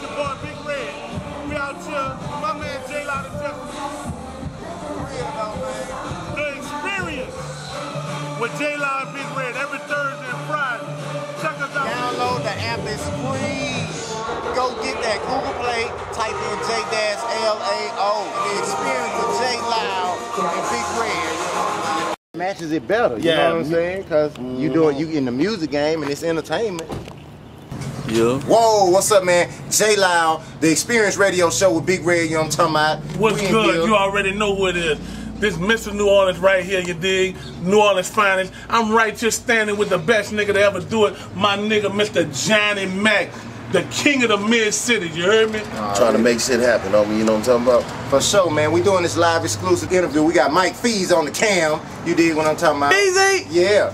your boy Big Red. We out here, my man J-Lao the The Experience with J-Lao and Big Red every Thursday and Friday. Check us out. Download the app, it's free. Go get that Google Play, type in J-L-A-O. The Experience with J-Lao and Big Red. Matches it better, you know what I'm saying? Because you in the music game and it's entertainment. Yeah. Whoa, what's up, man? J-Lao, the Experience Radio Show with Big Red, you know what I'm talking about? What's good? You already know who it is. This Mr. New Orleans right here, you dig? New Orleans finest. I'm right here standing with the best nigga to ever do it. My nigga, Mr. Johnny Mac, the king of the mid-city, you heard me? Trying to make shit happen, homie, you know what I'm talking about? For sure, man. We doing this live exclusive interview. We got Mike Feez on the cam. You dig what I'm talking about? Feezy? Yeah.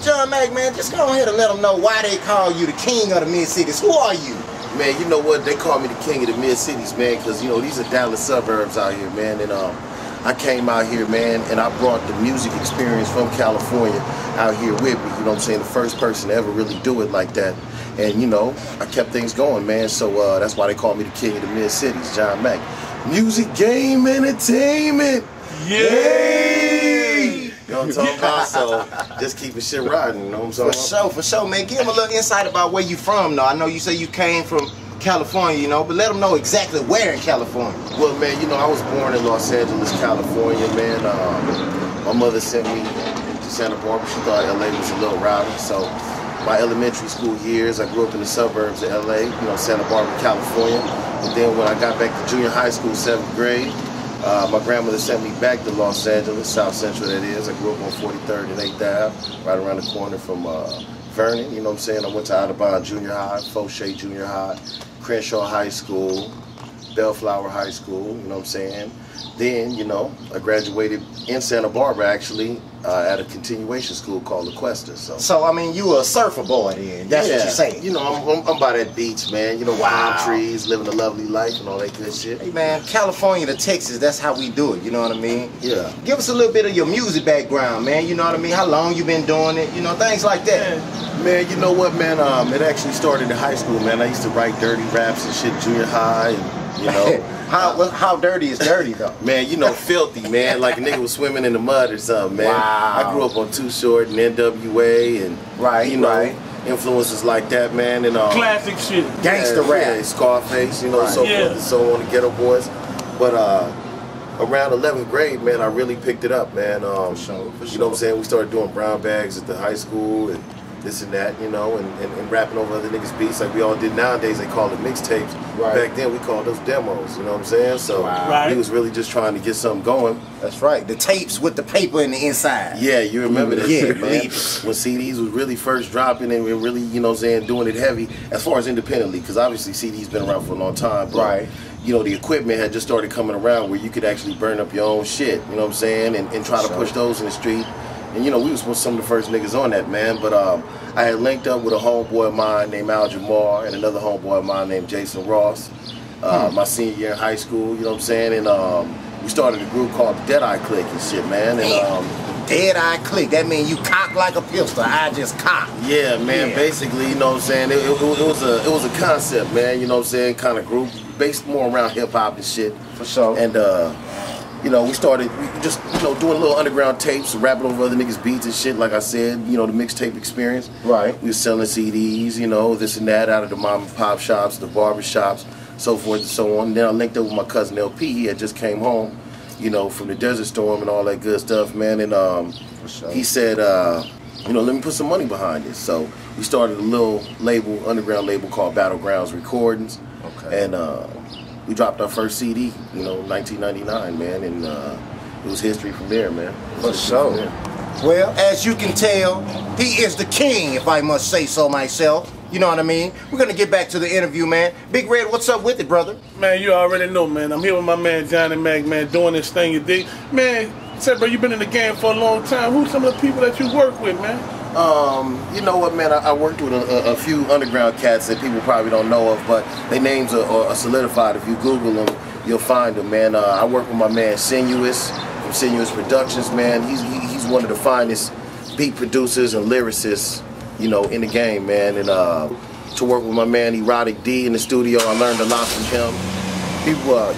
John Mac, man, just go ahead and let them know why they call you the king of the mid-cities. Who are you? Man, you know what? They call me the king of the mid-cities, man, because, you know, these are Dallas suburbs out here, man, and I came out here, man, and I brought the music experience from California out here with me, you know what I'm saying? The first person to ever really do it like that. And, you know, I kept things going, man, so that's why they call me the king of the mid-cities, John Mac. Music, game, entertainment. Yay! You know what I'm talking about? So just keeping shit riding, you know what I'm talking about? For sure, man. Give them a little insight about where you from, though. I know you say you came from California, you know, but let them know exactly where in California. Well, man, you know, I was born in Los Angeles, California, man. My mother sent me to Santa Barbara. She thought LA was a little rowdy, so my elementary school years, I grew up in the suburbs of LA, you know, Santa Barbara, California. And then when I got back to junior high school, 7th grade, my grandmother sent me back to Los Angeles, South Central that is. I grew up on 43rd and 8th Ave, right around the corner from Vernon, you know what I'm saying? I went to Audubon Junior High, Fauché Junior High, Crenshaw High School, Bellflower High School, you know what I'm saying? Then, you know, I graduated in Santa Barbara, actually, at a continuation school called La Cuesta. So I mean, you were a surfer boy then. That's what you're saying. You know, I'm by that beach, man. You know, palm trees, living a lovely life and all that good shit. Hey, man, California to Texas, that's how we do it, you know what I mean? Yeah. Give us a little bit of your music background, man. You know what I mean? How long you been doing it? You know, things like that. Man, you know what, man? It actually started in high school, man. I used to write dirty raps and shit junior high, and, you know. How dirty is dirty, though? Man, you know, filthy, man. Like a nigga was swimming in the mud or something, man. Wow. I grew up on Too Short and NWA and, you know, influences like that, man. And classic shit. Gangster rap. Yeah, Scarface, you know, so forth and so on, the Ghetto Boys. But around 11th grade, man, I really picked it up, man. For sure. You know what I'm saying? We started doing brown bags at the high school and this and that, you know, and rapping over other niggas' beats like we all did nowadays. They call it mixtapes. Back then, we called those demos, you know what I'm saying? So he was really just trying to get something going. That's right. The tapes with the paper in the inside. Yeah, you remember that shit, man. When CDs was really first dropping and we really, you know what I'm saying, doing it heavy as far as independently, because obviously CDs been around for a long time. But, you know, the equipment had just started coming around where you could actually burn up your own shit, you know what I'm saying, and try to push those in the street. And you know, we was some of the first niggas on that, man. But I had linked up with a homeboy of mine named Al Jamar and another homeboy of mine named Jason Ross. My senior year in high school, you know what I'm saying? And we started a group called the Dead Eye Click and shit, man. And Dead Eye Click, that means you cock like a pistol. I just cock. Yeah, man. Basically, you know what I'm saying? It was a concept, man. You know what I'm saying? Kind of group based more around hip hop and shit. For sure. And you know, we just, you know, doing little underground tapes, rapping over other niggas' beats and shit, like I said, you know, the mixtape experience. Right. We was selling CDs, you know, this and that out of the mom and pop shops, the barber shops, so forth and so on. And then I linked up with my cousin LP. He had just came home, you know, from the Desert Storm and all that good stuff, man. And he said, you know, let me put some money behind this. So we started a little label, underground label called Battlegrounds Recordings. Okay. And we dropped our first CD, you know, 1999, man, and it was history from there, man. For sure. Well, as you can tell, he is the king, if I must say so myself. You know what I mean? We're going to get back to the interview, man. Big Red, what's up with it, brother? Man, you already know, man. I'm here with my man Johnny Mac, man, doing this thing you dig. Man, say, bro, you been in the game for a long time. Who's some of the people that you work with, man? You know what, man, I worked with a few underground cats that people probably don't know of, but their names are solidified. If you Google them, you'll find them, man. I work with my man Sinuous from Sinuous Productions, man. He's one of the finest beat producers and lyricists, you know, in the game, man. And to work with my man Erotic D in the studio. I learned a lot from him.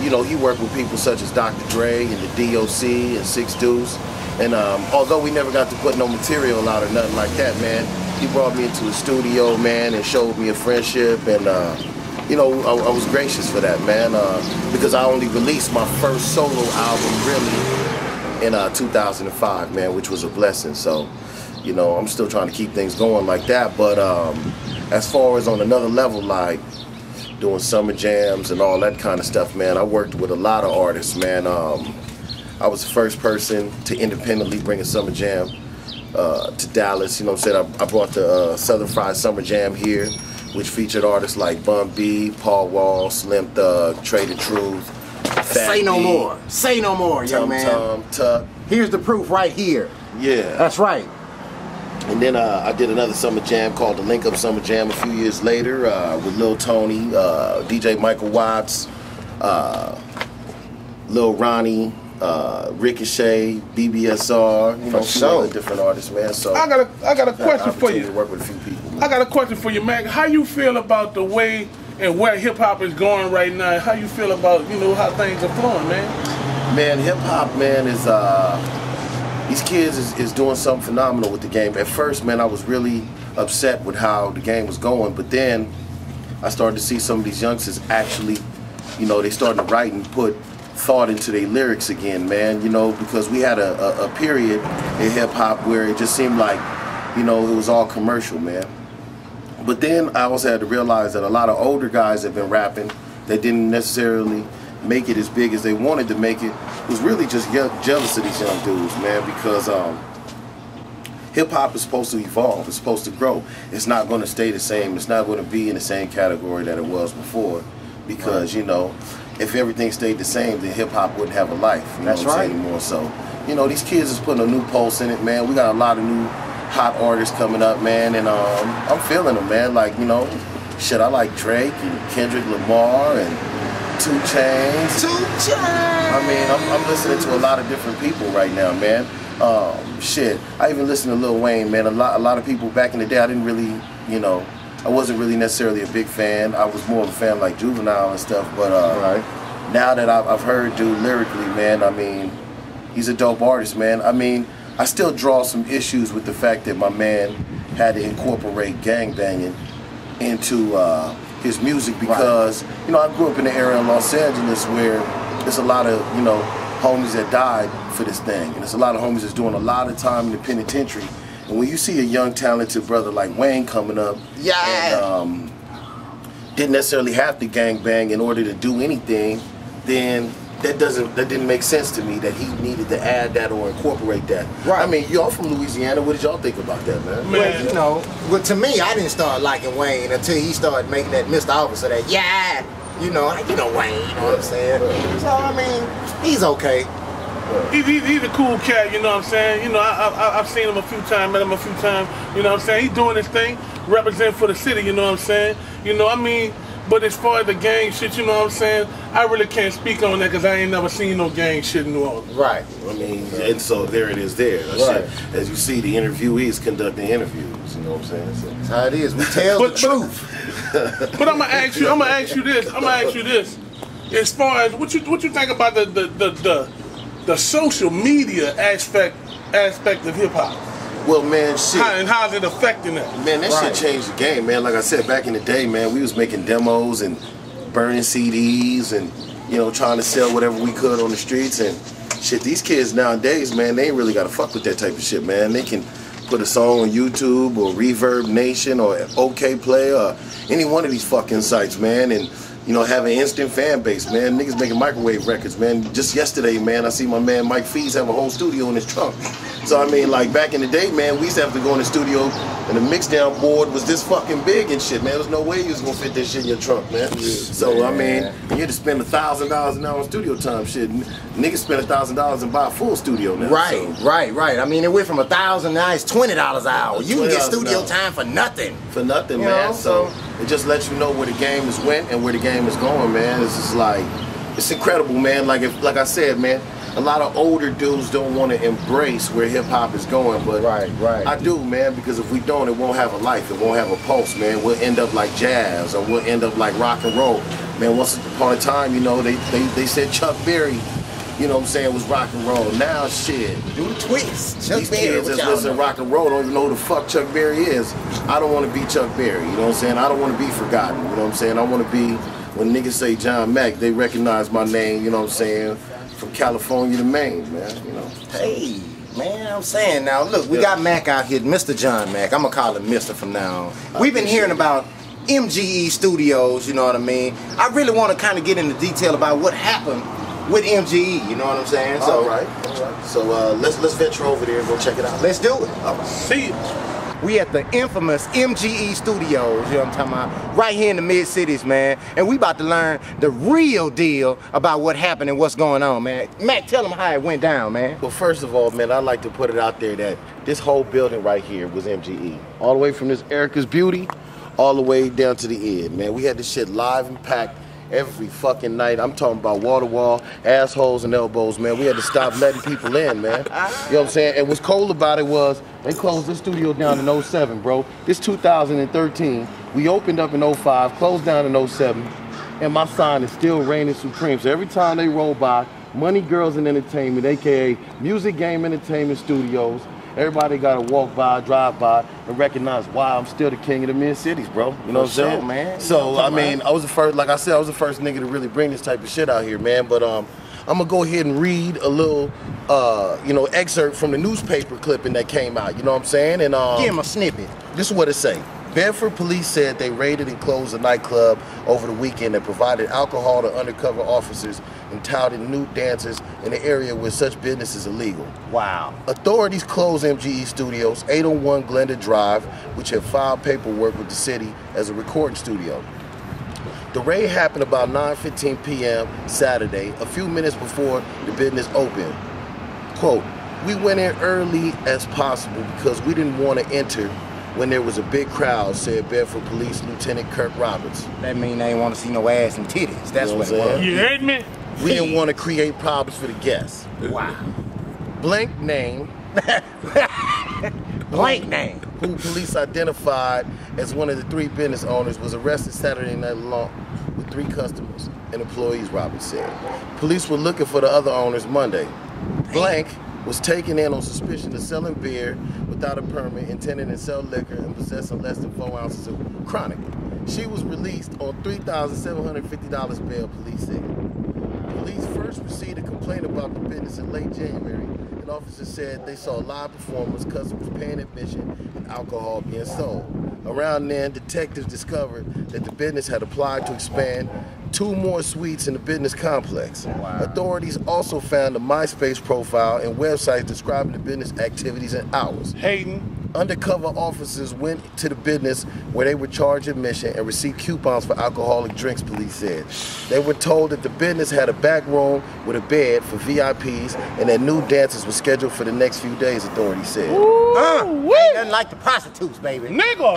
You know, he worked with people such as Dr. Dre and the DOC and Six Deuce. And although we never got to put no material out or nothing like that, man, he brought me into the studio, man, and showed me a friendship. And, you know, I was gracious for that, man, because I only released my first solo album, really, in 2005, man, which was a blessing. So, you know, I'm still trying to keep things going like that. But as far as on another level, like doing summer jams and all that kind of stuff, man, I worked with a lot of artists, man. I was the first person to independently bring a summer jam to Dallas. You know what I'm saying? I brought the Southern Fried Summer Jam here, which featured artists like Bun B, Paul Wall, Slim Thug, Trey the Truth, Fat Say no B, more. Say no more, young man. Tom, Tuck. Here's the proof right here. Yeah. That's right. And then I did another summer jam called the Link Up Summer Jam a few years later with Lil Tony, DJ Michael Watts, Lil Ronnie, Ricochet, BBSR, you know, some other different artists, man. So I got a question for you. To work with a few people, man. I got a question for you, Mac. How you feel about the way and where hip hop is going right now? How you feel about, you know, how things are flowing, man? Man, hip hop, man, is these kids is doing something phenomenal with the game. At first, man, I was really upset with how the game was going, but then I started to see some of these youngsters actually, you know, they started to write and put thought into their lyrics again, man, you know, because we had a period in hip hop where it just seemed like, you know, it was all commercial, man. But then I also had to realize that a lot of older guys have been rapping that didn't necessarily make it as big as they wanted to make it. Was really just jealous of these young dudes, man, because hip hop is supposed to evolve, it's supposed to grow. It's not going to stay the same, it's not going to be in the same category that it was before, because, you know, if everything stayed the same, then hip hop wouldn't have a life. You know That's what I'm right. saying, anymore. So, you know, these kids is putting a new pulse in it, man. We got a lot of new hot artists coming up, man, and I'm feeling them, man. Like, you know, shit, I like Drake and Kendrick Lamar and 2 Chainz. 2 Chainz. I mean, I'm listening to a lot of different people right now, man. Shit, I even listen to Lil Wayne, man. A lot of people back in the day, I didn't really, you know, I wasn't really necessarily a big fan. I was more of a fan like Juvenile and stuff, but now that I've heard dude lyrically, man, I mean, he's a dope artist, man. I mean, I still draw some issues with the fact that my man had to incorporate gangbanging into his music because, you know, I grew up in the area in Los Angeles where there's a lot of, you know, homies that died for this thing. And there's a lot of homies that's doing a lot of time in the penitentiary. And when you see a young, talented brother like Wayne coming up, and didn't necessarily have to gangbang in order to do anything, then that didn't make sense to me that he needed to add that or incorporate that. Right. I mean, y'all from Louisiana. What did y'all think about that, man? Well, you know, well, to me, I didn't start liking Wayne until he started making that Mr. Officer that, you know Wayne, you know what I'm saying? So, I mean, he's okay. He's a cool cat, you know what I'm saying? You know, I've seen him a few times, met him a few times, you know what I'm saying? He's doing his thing, representing for the city, you know what I'm saying? You know, I mean, but as far as the gang shit, you know what I'm saying? I really can't speak on that because I ain't never seen no gang shit in New Orleans. Right. I mean, and so there it is there. Right. As you see, the interviewees conducting interviews, you know what I'm saying? So. That's how it is. We tell the truth. But I'm gonna ask you this. As far as what you think about the social media aspect of hip hop? Well, man, shit. And how's it affecting that? Man, that shit changed the game, man. Like I said, back in the day, man, we was making demos and burning CDs and, you know, trying to sell whatever we could on the streets. And shit, these kids nowadays, man, they ain't really got to fuck with that type of shit, man. They can put a song on YouTube or Reverbnation or OK Play or any one of these fucking sites, man, and, you know, have an instant fan base, man. Niggas making microwave records, man. Just yesterday, man, I see my man Mike Feez have a whole studio in his trunk. So, I mean, like, back in the day, man, we used to have to go in the studio and the mixdown board was this fucking big and shit, man. There's no way you was gonna fit this shit in your trunk, man. So, I mean, you had to spend $1,000 an hour on studio time, shit. Niggas spend $1,000 and buy a full studio now. Right, so. right. I mean, it went from $1,000, now it's $20 an hour. You can get studio time for nothing. For nothing, you man. know, so it just lets you know where the game is went and where the game is going, man. It's just like, it's incredible, man. Like I said, man, a lot of older dudes don't want to embrace where hip hop is going, but right. I do, man, because if we don't, it won't have a life, it won't have a pulse, man. We'll end up like jazz, or we'll end up like rock and roll. Man, once upon a time, you know, they said Chuck Berry, you know what I'm saying, was rock and roll. Now, shit. Do the twist. These kids that's listening to rock and roll don't even know who the fuck Chuck Berry is. I don't want to be Chuck Berry, you know what I'm saying? I don't want to be forgotten, you know what I'm saying? I want to be, when niggas say John Mack, they recognize my name, you know what I'm saying? From California to Maine, man, you know. Hey, man, I'm saying now, look, we got Mac out here, Mr. John Mack. I'm going to call him Mr. from now on. We've been hearing about MGE Studios, you know what I mean? I really want to kind of get into detail about what happened with MGE, you know what I'm saying? So, all right. So let's venture over there and go check it out. Let's do it. All right. See you. We at the infamous MGE Studios, you know what I'm talking about? Right here in the mid-cities, man. And we about to learn the real deal about what happened and what's going on, man. Mac, tell them how it went down, man. Well, first of all, man, I'd like to put it out there that this whole building right here was MGE. All the way from this Erica's Beauty, all the way down to the end, man. We had this shit live and packed every fucking night. I'm talking about wall to wall, assholes and elbows, man. We had to stop letting people in, man. You know what I'm saying? And what's cool about it was they closed this studio down in 07, bro. This 2013. We opened up in 05, closed down in 07, and my sign is still reigning supreme. So every time they roll by, Money Girls and Entertainment, aka Music Game Entertainment Studios, everybody gotta walk by, drive by, and recognize why I'm still the king of the mid-cities, bro. You know what I'm saying? Man. So, I mean, I was the first, like I said, I was the first nigga to really bring this type of shit out here, man. But I'm gonna go ahead and read a little, you know, excerpt from the newspaper clipping that came out, you know what I'm saying? And give him a snippet. This is what it say. Bedford police said they raided and closed a nightclub over the weekend that provided alcohol to undercover officers and touted nude dancers in an area where such business is illegal. Wow. Authorities closed MGE Studios, 801 Glenda Drive, which had filed paperwork with the city as a recording studio. The raid happened about 9:15 p.m. Saturday, a few minutes before the business opened. Quote, "We went in early as possible because we didn't want to enter when there was a big crowd," said Bedford Police Lieutenant Kirk Roberts. That mean they ain't want to see no ass and titties. That's what it was. You heard me? We didn't want to create problems for the guests. Wow. Blank name. Blank name. Who police identified as one of the three business owners, was arrested Saturday night along with 3 customers and employees, Roberts said. Police were looking for the other owners Monday. Blank was taken in on suspicion of selling beer without a permit, intending to sell liquor, and possessing less than 4 ounces of chronic. She was released on $3,750 bail, police said. Police first received a complaint about the business in late January, and officers said they saw live performers, customers paying admission, and alcohol being sold. Around then, detectives discovered that the business had applied to expand 2 more suites in the business complex. Wow. Authorities also found a MySpace profile and websites describing the business activities and hours. Hayden. Undercover officers went to the business where they were charged admission and received coupons for alcoholic drinks, police said. They were told that the business had a back room with a bed for VIPs and that new dances were scheduled for the next few days, authorities said. Ain't nothing like the prostitutes, baby. Nigga.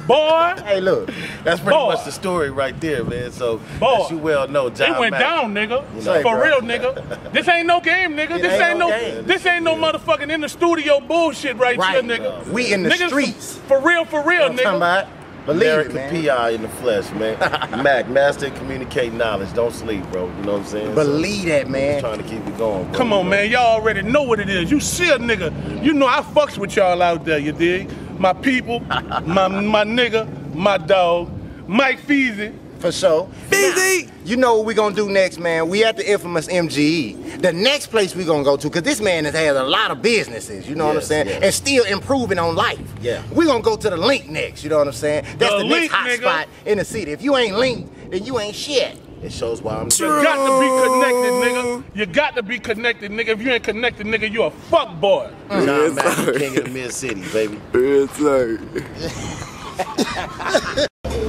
Boy. Hey, look. That's pretty much the story right there, man. So, as you well know, John It went Mack, down, nigga. You know, For bro. real, nigga. This ain't no game, nigga. This ain't no motherfucking in the studio bullshit right here, nigga. We in the Niggas, streets. For real, Believe nigga. it, American man. PI in the flesh, man. Mac, master and communicate knowledge. Don't sleep, bro. You know what I'm saying? Believe that, So, man. trying to keep it going, bro. Come on, man. Y'all already know what it is. You see a nigga. You know I fucks with y'all out there, you dig? My people, my nigga, my dog, MikeFeezTv. For sure. Feezy! You know what we gonna do next, man? We at the infamous MGE. The next place we gonna go to, because this man has had a lot of businesses, you know what I'm saying? Yes. And still improving on life. Yeah. We gonna go to the Link next, you know what I'm saying? That's the Link, next hot nigga. spot in the city. If you ain't linked, then you ain't shit. It shows why I'm You got to be connected, nigga. You got to be connected, nigga. If you ain't connected, nigga, you a fuck boy. John Mack, king of the mid-city, baby. It's like...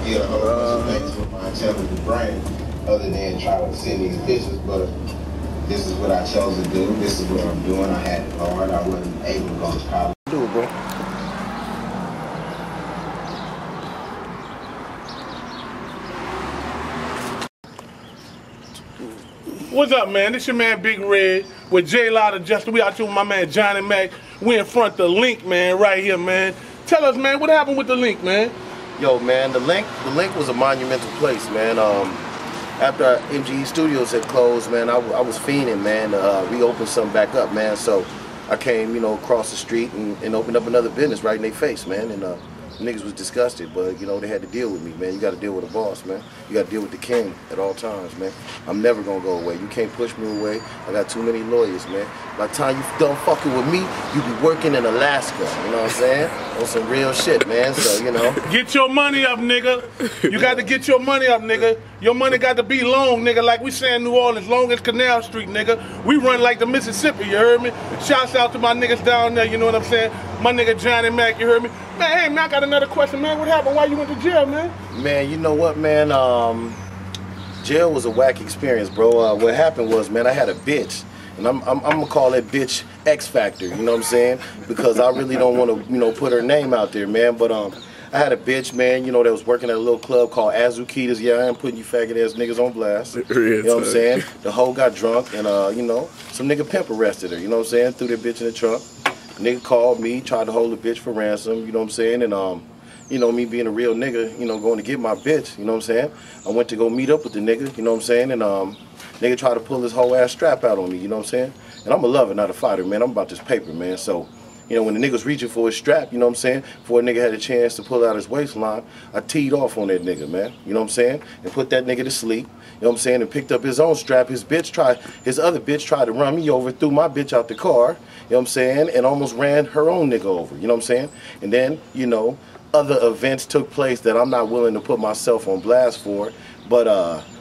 Thanks for my intelligent brain, other than trying to send these pictures, but this is what I chose to do. This is what I'm doing. I had it hard. I wasn't able to go to college. Do it, bro. What's up, man? This your man Big Red with J-Lao the Justice. We out here with my man Johnny Mac. We in front of the link, man, right here, man. Tell us, man, what happened with the link, man? Yo, man, the link was a monumental place, man. After MGE Studios had closed, man, I was fiending, man, reopen something back up, man. So I came, you know, across the street and opened up another business right in their face, man. And niggas was disgusted, but, you know, they had to deal with me, man. You got to deal with a boss, man. You got to deal with the king at all times, man. I'm never going to go away. You can't push me away. I got too many lawyers, man. By the time you done fucking with me, you be working in Alaska, you know what I'm saying? On some real shit, man, so, you know. Get your money up, nigga. You got to get your money up, nigga. Your money got to be long, nigga, like we say in New Orleans, long as Canal Street, nigga. We run like the Mississippi, you heard me? Shouts out to my niggas down there, you know what I'm saying? My nigga Johnny Mac, you heard me? Man, hey, man, I got another question, man. What happened? Why you went to jail, man? Man, you know what, man? Jail was a whack experience, bro. What happened was, man, I had a bitch. And I'm gonna call that bitch X Factor, you know what I'm saying? Because I really don't want to, you know, put her name out there, man. But I had a bitch, man, you know, that was working at a little club called Azuquitas. Yeah, I am putting you faggot ass niggas on blast. You know what I'm saying? The hoe got drunk and you know, some nigga pimp arrested her, you know what I'm saying? Threw that bitch in the trunk. Nigga called me, tried to hold the bitch for ransom, you know what I'm saying? And you know, me being a real nigga, you know, going to get my bitch, you know what I'm saying? I went to go meet up with the nigga, you know what I'm saying? And nigga tried to pull his whole ass strap out on me, you know what I'm saying? And I'm a lover, not a fighter, man. I'm about this paper, man. So, you know, when the nigga's reaching for his strap, you know what I'm saying? Before a nigga had a chance to pull out his waistline, I teed off on that nigga, man. You know what I'm saying? And put that nigga to sleep, you know what I'm saying? And picked up his own strap. His other bitch tried to run me over, threw my bitch out the car, you know what I'm saying? And almost ran her own nigga over, you know what I'm saying? And then, you know, other events took place that I'm not willing to put myself on blast for. But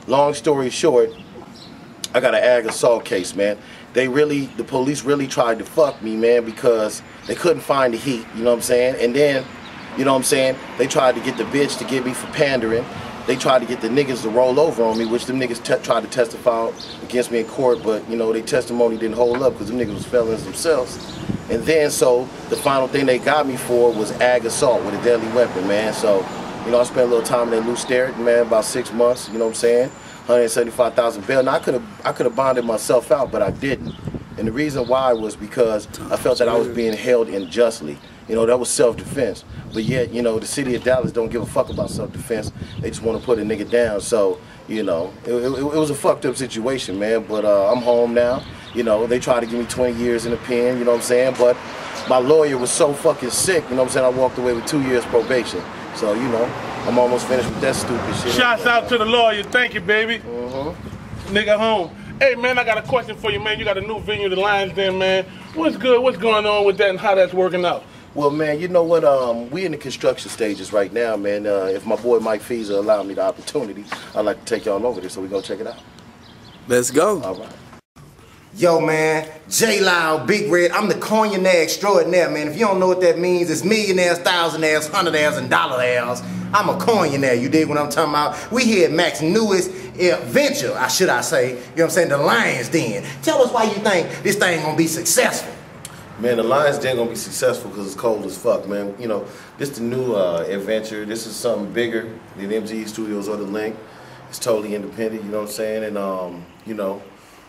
long story short, I got an ag assault case, man. The police really tried to fuck me, man, because they couldn't find the heat, you know what I'm saying? And then, you know what I'm saying, they tried to get the bitch to get me for pandering. They tried to get the niggas to roll over on me, which them niggas tried to testify against me in court, but, you know, their testimony didn't hold up because them niggas was felons themselves. And then, so, the final thing they got me for was ag assault with a deadly weapon, man. So, you know, I spent a little time in that loose Sterrett, man, about 6 months, you know what I'm saying? 175,000 bail. Now, I could have bonded myself out, but I didn't. And the reason why was because I felt that I was being held unjustly. You know, that was self-defense. But yet, you know, the city of Dallas don't give a fuck about self-defense. They just want to put a nigga down. So, you know, it was a fucked up situation, man. But I'm home now. You know, they tried to give me 20 years in the pen, you know what I'm saying? But my lawyer was so fucking sick, you know what I'm saying? I walked away with 2 years probation. So, you know, I'm almost finished with that stupid shit. Shouts out to the lawyer. Thank you, baby. Nigga home. Hey, man, I got a question for you, man. You got a new venue, the Lions Den, man. What's good? What's going on with that and how that's working out? Well, man, you know what? We in the construction stages right now, man. If my boy MikeFeez will allow me the opportunity, I'd like to take y'all over there, so we gonna check it out. Let's go. All right. Yo, man, J-Lao, Big Red, I'm the cognac extraordinaire, man. If you don't know what that means, it's millionaires, thousandaires, hundredaires, and dollaraires. I'm a cognac, you dig what I'm talking about? We here at Mac's newest venture, should I say, you know what I'm saying, the Lions Den. Tell us why you think this thing gonna be successful. Man, the Lions Den gonna be successful because it's cold as fuck, man. You know, this the new adventure. This is something bigger than MGE Studios or the Link. It's totally independent, you know what I'm saying? And, you know,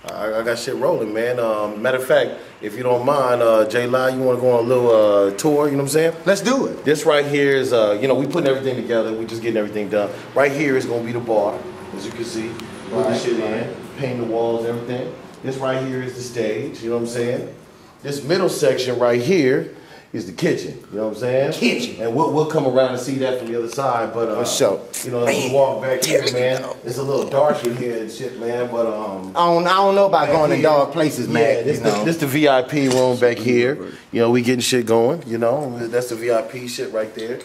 I got shit rolling, man. Matter of fact, if you don't mind, J-Lao, you want to go on a little tour, you know what I'm saying? Let's do it. This right here is, you know, we putting everything together. We just getting everything done. Right here is going to be the bar, as you can see. Put the shit in, paint the walls, everything. This right here is the stage, you know what I'm saying? This middle section right here is the kitchen, you know what I'm saying? Kitchen. And we'll come around and see that from the other side, but you know, as we walk back here, man, it's a little dark in here and shit, man, but I don't know about going in dark places, man. Yeah, this the VIP room back here. You know, we getting shit going, you know. That's the VIP shit right there.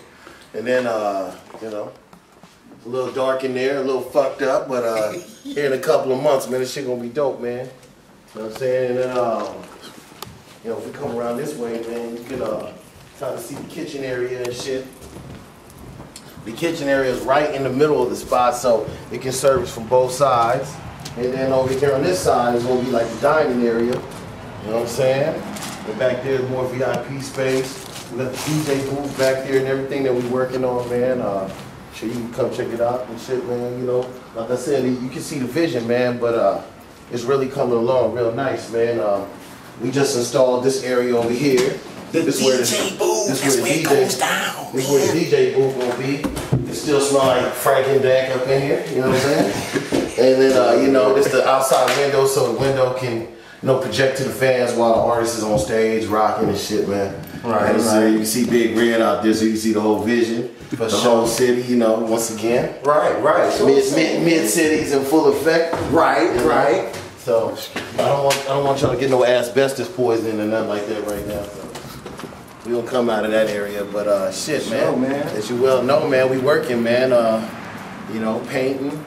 And then you know, a little dark in there, a little fucked up, but here in a couple of months, man, this shit gonna be dope, man. You know what I'm saying? And then you know, if we come around this way, man, you can try to see the kitchen area and shit. The kitchen area is right in the middle of the spot, so it can service from both sides. And then over here on this side is gonna be like the dining area. You know what I'm saying? And back there is more VIP space. We got the DJ booth back there and everything that we're working on, man. Sure you can come check it out and shit, man. You know, like I said, you can see the vision, man, but it's really coming along real nice, man. We just installed this area over here. This is where the DJ booth gonna be. It still smells like Frank and Dak up in here, you know what I'm saying? And then you know, this the outside window, so the window can, you know, project to the fans while the artist is on stage rocking and shit, man. Right. And so you can see Big Red out there, so you can see the whole vision, the whole city, you know, once again. Right. Mid cities in full effect. Right. So I don't want y'all to get no asbestos poisoning or nothing like that right now. So we gonna come out of that area, but shit, man. As you well know, man, we working, man. You know, painting,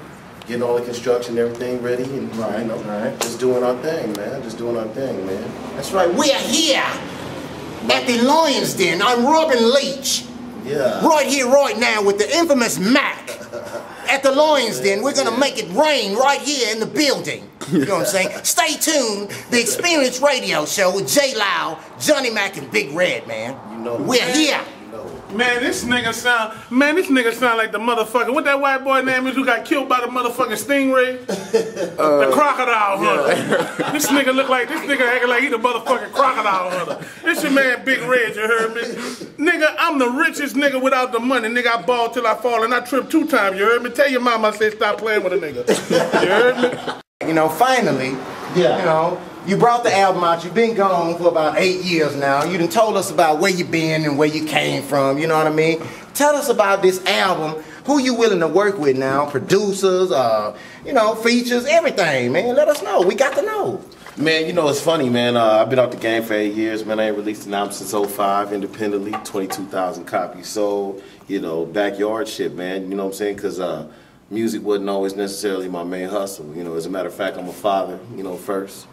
getting all the construction, everything ready, and you know, just doing our thing, man. That's right. We are here at the Lions Den. I'm Robin Leach. Yeah. Right here, right now, with the infamous Mac. At the Lions Den, we're gonna make it rain right here in the building. You know what I'm saying? Stay tuned. The Experience Radio Show with J-Lao, Johnny Mac, and Big Red, man. You know, we're here. Man, this nigga sound like the motherfucker. What that white boy name is who got killed by the motherfucking stingray? The crocodile hunter. This nigga acting like he the motherfucking crocodile hunter. This your man Big Red, you heard me? Nigga, I'm the richest nigga without the money. Nigga, I ball till I fall and I trip 2 times, you heard me? Tell your mama I said stop playing with a nigga. You heard me? You know, finally, you know, you brought the album out. You've been gone for about 8 years now. You done told us about where you been and where you came from, you know what I mean? Tell us about this album. Who you willing to work with now? Producers, you know, features, everything, man. Let us know. We got to know. Man, you know, it's funny, man. I've been out the game for 8 years, man. I ain't released an album since 05 independently, 22,000 copies sold, you know, backyard shit, man. You know what I'm saying? Because music wasn't always necessarily my main hustle. You know, as a matter of fact, I'm a father, you know, first.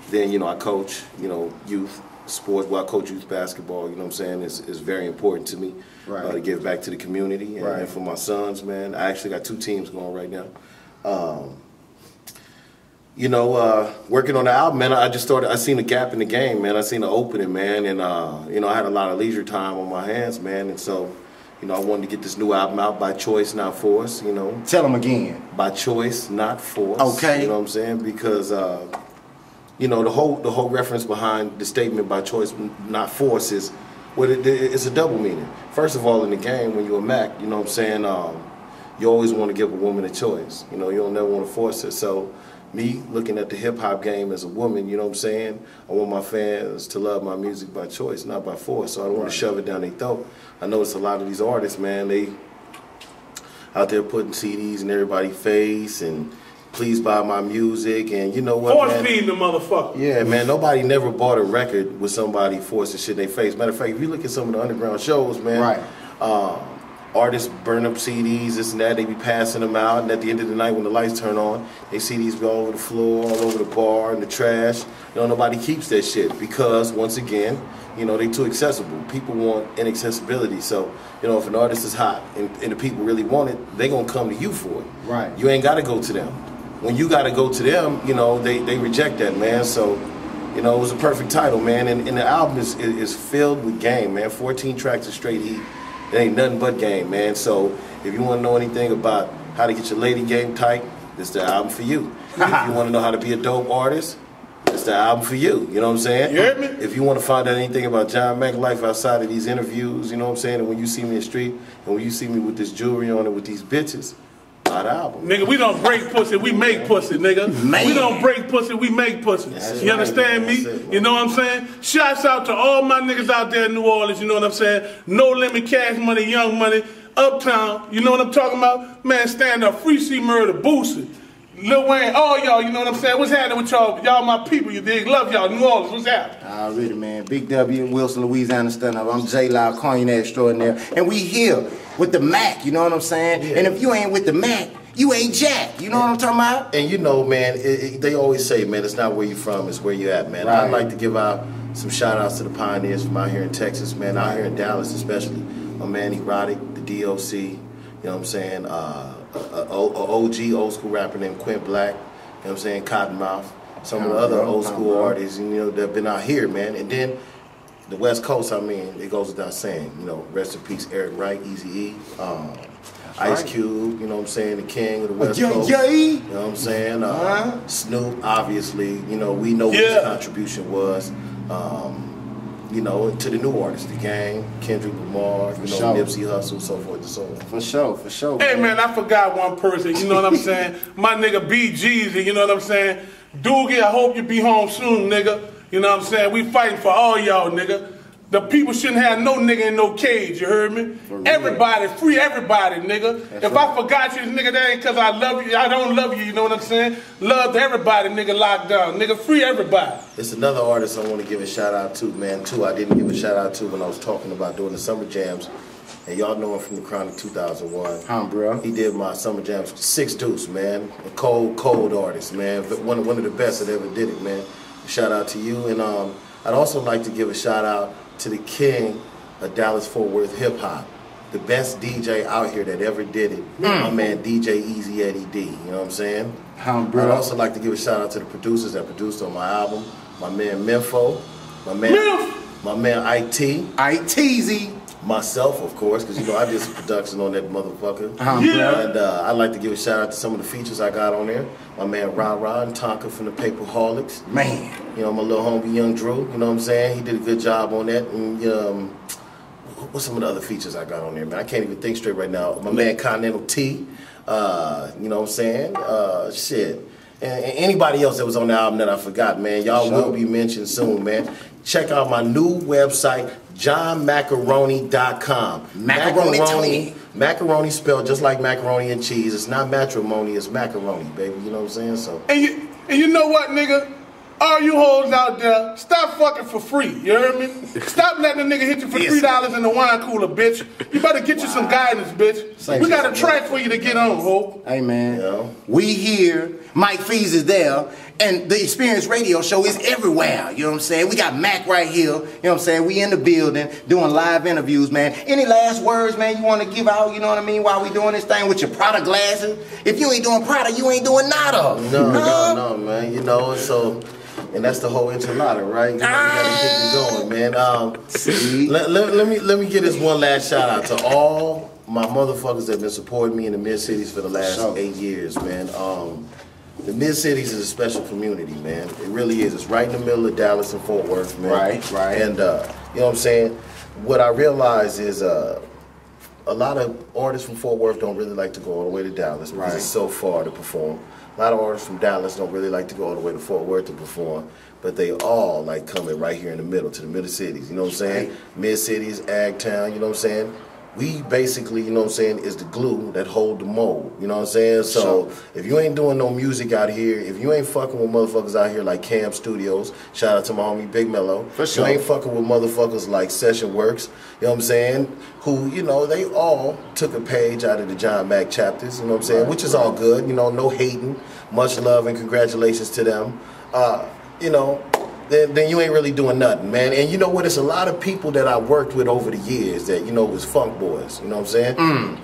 Then, you know, I coach, you know, youth sports. Well, I coach youth basketball, you know what I'm saying? It's very important to me to give back to the community and for my sons, man. I actually got 2 teams going right now. You know, working on the album, man, I seen a gap in the game, man. I seen the opening, man, and, you know, I had a lot of leisure time on my hands, man, and so, you know, I wanted to get this new album out by choice, not force, you know. Tell them again. By choice, not force. Okay. You know what I'm saying? Because, you know, the whole reference behind the statement by choice, not force is, well, it's a double meaning. First of all, in the game, when you're a Mac, you know what I'm saying, you always want to give a woman a choice. You know, you don't never want to force her. So, me looking at the hip-hop game as a woman, you know what I'm saying, I want my fans to love my music by choice, not by force. So I don't want to shove it down their throat. I notice a lot of these artists, man, they out there putting CDs in everybody's face and please buy my music, and you know what, force feeding the motherfucker. Yeah, man, nobody never bought a record with somebody forcing shit in their face. Matter of fact, if you look at some of the underground shows, man, artists burn up CDs, this and that, they be passing them out, and at the end of the night when the lights turn on, they CDs go all over the floor, all over the bar, in the trash. You know, nobody keeps that shit because, once again, you know, they too accessible. People want inaccessibility. So, you know, if an artist is hot and the people really want it, they gonna come to you for it. Right. You ain't gotta go to them. When you gotta go to them, you know, they reject that, man. So, you know, it was a perfect title, man. And the album is filled with game, man. 14 tracks of straight heat. It ain't nothing but game, man. So if you want to know anything about how to get your lady game tight, this the album for you. If you want to know how to be a dope artist, it's the album for you. You know what I'm saying? You heard me? If you want to find out anything about John Mac life outside of these interviews, you know what I'm saying? And when you see me in the street, and when you see me with this jewelry on and with these bitches, buy the album. Nigga, we don't break pussy, we make pussy, nigga. Man. We don't break pussy, we make pussy. You understand me? You know what I'm saying? Shouts out to all my niggas out there in New Orleans, you know what I'm saying? No Limit, Cash Money, Young Money, Uptown, you know what I'm talking about? Man, stand up, Free C Murder, Boosie, Lil Wayne, all y'all, you know what I'm saying? What's happening with y'all? Y'all my people, you dig? Love y'all, New Orleans, what's happening? Already, man. Big W in Wilson, Louisiana, stand up. I'm J-Lao, Cognac Extraordinaire. And we here with the Mac, you know what I'm saying? Yeah. And if you ain't with the Mac, you ain't Jack, you know what I'm talking about? And you know, man, they always say, man, it's not where you from, it's where you at, man. I'd like to give out some shout outs to the pioneers from out here in Texas, man, out here in Dallas especially. My man Erotic, the DOC, you know what I'm saying? OG old school rapper named Quint Black, you know what I'm saying? Cottonmouth, some of the other old school artists, you know, that have been out here, man. And then the West Coast, I mean, it goes without saying, you know, rest in peace, Eric Wright, Eazy-E. Ice Cube, you know what I'm saying, the king of the West Coast. Yeah. You know what I'm saying? Snoop, obviously, you know, we know what his contribution was. You know, to the new artists, the Gang, Kendrick Lamar, you know, Nipsey Hussle, so forth and so on. For sure. Hey man, I forgot one person, you know what I'm saying? My nigga BGZ, you know what I'm saying? Doogie, I hope you be home soon, nigga. You know what I'm saying? We fighting for all y'all, nigga. The people shouldn't have no nigga in no cage, you heard me? Everybody, free everybody, nigga. If I forgot you, nigga, that ain't because I love you. I don't love you, you know what I'm saying? Love to everybody, nigga, locked down. Nigga, free everybody. It's another artist I want to give a shout out to, man, too. I didn't give a shout out to when I was talking about doing the summer jams. And y'all know him from the Chronic 2001. Bro. He did my summer jams, 6 Deuce, man. A cold artist, man. One of the best that ever did it, man. Shout out to you. And I'd also like to give a shout out to the king of Dallas-Fort Worth hip-hop, the best DJ out here that ever did it, my man DJ Easy Eddie D, you know what I'm saying? I'd also like to give a shout out to the producers that produced on my album, my man Menfo, my man IT, myself, of course, because you know I did some production on that motherfucker. And I'd like to give a shout out to some of the features I got on there. My man Ra and Tonka from the Paperholics. Man. You know, my little homie Young Drew, you know what I'm saying? He did a good job on that. And what's some of the other features I got on there, man? I can't even think straight right now. My man Continental T, you know what I'm saying? Shit. And anybody else that was on the album that I forgot, man, y'all will be mentioned soon, man. Check out my new website, johnmacaroni.com. Macaroni spelled just like macaroni and cheese. It's not matrimony, it's macaroni, baby. You know what I'm saying? So. And you know what, nigga? All you hoes out there, stop fucking for free. You heard me? Stop letting a nigga hit you for $3 in the wine cooler, bitch. You better get you some guidance, bitch. We got a track for you to get on, ho. Hey, man. We here. Mike Feez is there. And the Experience Radio Show is everywhere. You know what I'm saying? We got Mac right here. You know what I'm saying? We in the building doing live interviews, man. Any last words, man, you want to give out, you know what I mean, while we doing this thing with your Prada glasses? If you ain't doing Prada, you ain't doing nada. No, man. You know, so... And that's the whole enchilada, right? You gotta get it going, man. Let me get this one last shout out to all my motherfuckers that have been supporting me in the Mid-Cities for the last 8 years, man. The Mid-Cities is a special community, man. It really is. It's right in the middle of Dallas and Fort Worth, man. Right. And you know what I'm saying? What I realize is a lot of artists from Fort Worth don't really like to go all the way to Dallas because it's so far to perform. A lot of artists from Dallas don't really like to go all the way to Fort Worth to perform, but they all like coming right here in the middle to the middle cities, you know what I'm saying? Mid-cities, Ag Town, you know what I'm saying? We basically, you know what I'm saying, is the glue that hold the mold, you know what I'm saying? So if you ain't doing no music out here, if you ain't fucking with motherfuckers out here like Cam Studios, shout out to my homie Big Mello. You ain't fucking with motherfuckers like Session Works, you know what I'm saying? Who, you know, they all took a page out of the John Mack chapters, you know what I'm saying? Which is all good, you know, no hating, much love and congratulations to them. You know, then you ain't really doing nothing, man. And you know what? It's a lot of people that I worked with over the years that, you know, was funk boys, you know what I'm saying?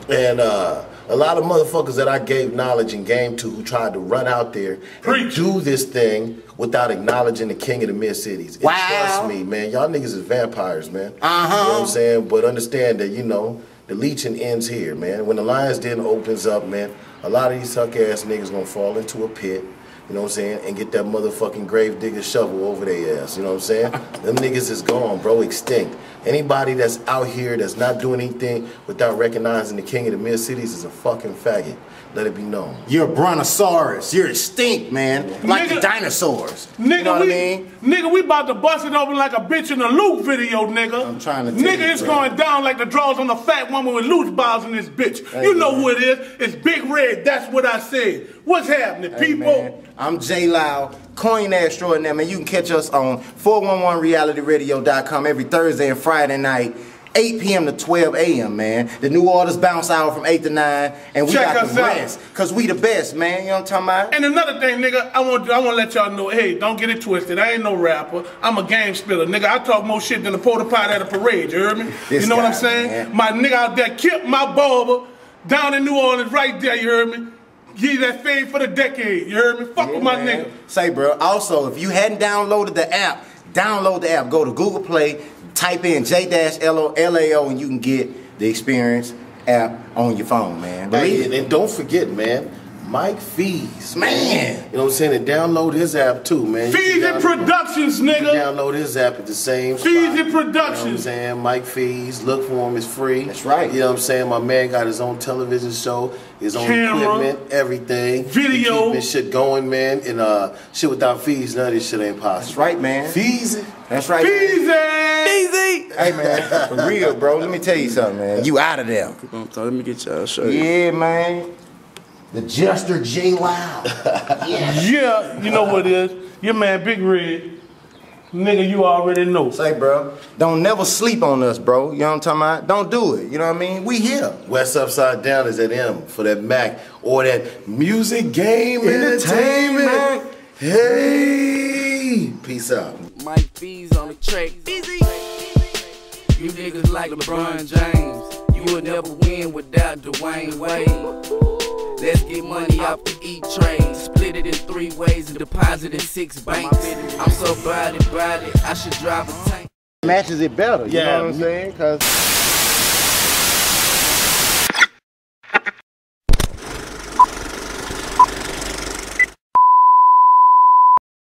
And a lot of motherfuckers that I gave knowledge and game to who tried to run out there and do this thing without acknowledging the king of the Mid-Cities. And trust me, man, y'all niggas is vampires, man. You know what I'm saying? But understand that, you know, the leeching ends here, man. When the Lion's Den opens up, man, a lot of these suck-ass niggas gonna fall into a pit. You know what I'm saying? And get that motherfucking grave digger shovel over their ass. You know what I'm saying? Them niggas is gone, bro, extinct. Anybody that's out here that's not doing anything without recognizing the king of the Mid-Cities is a fucking faggot. Let it be known. You're a brontosaurus. You're extinct, man. Like the dinosaurs. Nigga, you know what I mean? Nigga, we about to bust it open like a bitch in a Luke video, nigga. I'm trying to tell you, it's going down like the draws on the fat woman with loose balls in this bitch. You know who it is. It's Big Red. That's what I said. What's happening, people? Man. I'm J-Lao, coin extraordinaire, man. You can catch us on 411realityradio.com every Thursday and Friday night, 8 p.m. to 12 a.m., man. The New Orleans bounce hour from 8 to 9, and we got the rest, because we the best, man. You know what I'm talking about? And another thing, nigga, I want to let y'all know, hey, don't get it twisted. I ain't no rapper. I'm a game spiller. Nigga, I talk more shit than a porta potty at a parade, you heard me? You know what I'm saying? Man. My nigga out there killed my barber down in New Orleans right there, you heard me? Give you that fade for the decade, you heard me? Fuck with my nigga. Say, bro, also, if you hadn't downloaded the app, download the app. Go to Google Play, type in J-Lao, and you can get the Experience app on your phone, man. And don't forget, man, MikeFeez, man. You know what I'm saying? And download his app too, man. Feez Productions, nigga. Download his app at the same spot. Feez Productions. You know what I'm saying? MikeFeez, look for him, it's free. That's right. You know what I'm saying? My man got his own television show, his own equipment, everything. Video. Keeping shit going, man. And shit without Feez, none of this shit ain't possible. That's right, man. Feez. That's right. Feezy. Hey, man, for real, bro. Let me tell you something, man. You out of there. So let me get y'all show you. Yeah, man. The Jester J-Lao. Yeah, you know what it is. Your man, Big Red. Nigga, you already know. Say, bro, don't never sleep on us, bro. You know what I'm talking about? Don't do it. You know what I mean? We here. West Upside Down is at M for that Mac or that music game entertainment. Hey, peace out. MikeFeez on the track. Easy. You niggas like LeBron James. You will never win without Dwayne Wade. Let's get money off the E-Trade. Split it in 3 ways and deposit in 6 banks. I'm so body, I should drive a tank. Matches it better, you know what I'm saying? Cause